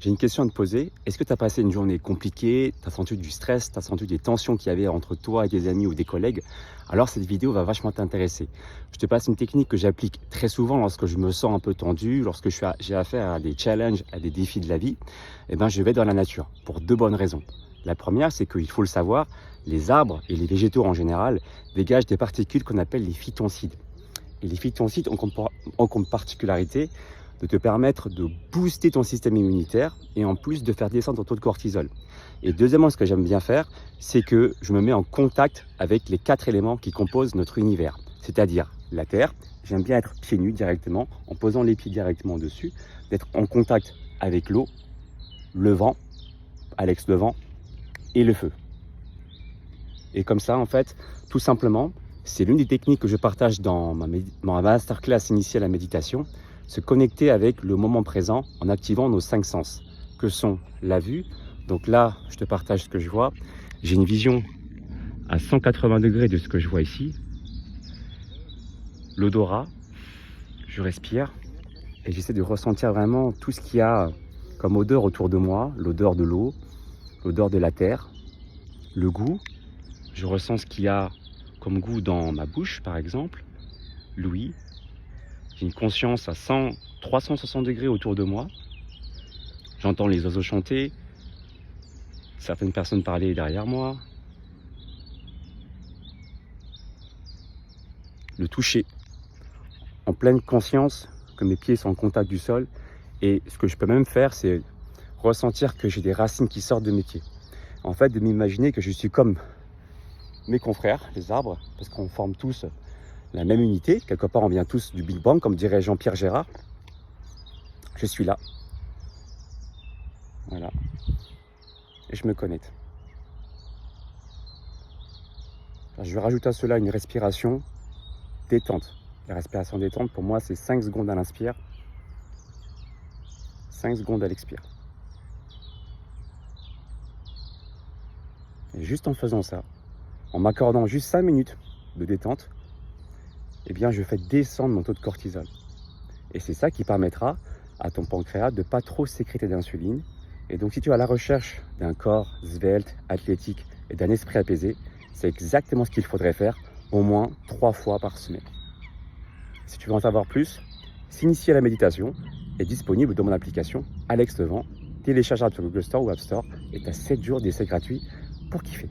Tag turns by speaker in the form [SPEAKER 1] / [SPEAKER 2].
[SPEAKER 1] J'ai une question à te poser. Est-ce que tu as passé une journée compliquée? Tu as senti du stress? Tu as senti des tensions qu'il y avait entre toi et tes amis ou des collègues? Alors cette vidéo va vachement t'intéresser. Je te passe une technique que j'applique très souvent lorsque je me sens un peu tendu, lorsque j'ai affaire à des challenges, à des défis de la vie. Je vais dans la nature pour deux bonnes raisons. La première, c'est qu'il faut le savoir, les arbres et les végétaux en général dégagent des particules qu'on appelle les phytoncides. Et les phytoncides ont comme particularité de te permettre de booster ton système immunitaire et en plus de faire descendre ton taux de cortisol. Et deuxièmement, ce que j'aime bien faire, c'est que je me mets en contact avec les 4 éléments qui composent notre univers, c'est-à-dire la terre. J'aime bien être pieds nus directement, en posant les pieds directement dessus, d'être en contact avec l'eau, le vent, Alex le vent, et le feu. Et comme ça, en fait, tout simplement, c'est l'une des techniques que je partage dans ma masterclass initiale à la méditation, se connecter avec le moment présent en activant nos 5 sens, que sont la vue. Donc là, je te partage ce que je vois. J'ai une vision à 180 degrés de ce que je vois ici. L'odorat, je respire et j'essaie de ressentir vraiment tout ce qu'il y a comme odeur autour de moi, l'odeur de l'eau, l'odeur de la terre, le goût. Je ressens ce qu'il y a comme goût dans ma bouche, par exemple, l'ouïe. J'ai une conscience à 360 degrés autour de moi. J'entends les oiseaux chanter, certaines personnes parler derrière moi. Le toucher, en pleine conscience que mes pieds sont en contact du sol. Et ce que je peux même faire, c'est ressentir que j'ai des racines qui sortent de mes pieds. En fait, de m'imaginer que je suis comme mes confrères, les arbres, parce qu'on forme tous la même unité. Quelque part, on vient tous du Big Bang, comme dirait Jean-Pierre Gérard. Je suis là. Voilà. Et je me connecte. Alors, je vais rajouter à cela une respiration détente. La respiration détente, pour moi, c'est 5 secondes à l'inspire, 5 secondes à l'expire. Et juste en faisant ça, en m'accordant juste 5 minutes de détente, je fais descendre mon taux de cortisol. Et c'est ça qui permettra à ton pancréas de ne pas trop sécréter d'insuline. Et donc si tu es à la recherche d'un corps svelte, athlétique et d'un esprit apaisé, c'est exactement ce qu'il faudrait faire au moins 3 fois par semaine. Si tu veux en savoir plus, s'initier à la méditation est disponible dans mon application Alex le Vent, téléchargeable sur Google Store ou App Store et tu as 7 jours d'essai gratuit pour kiffer.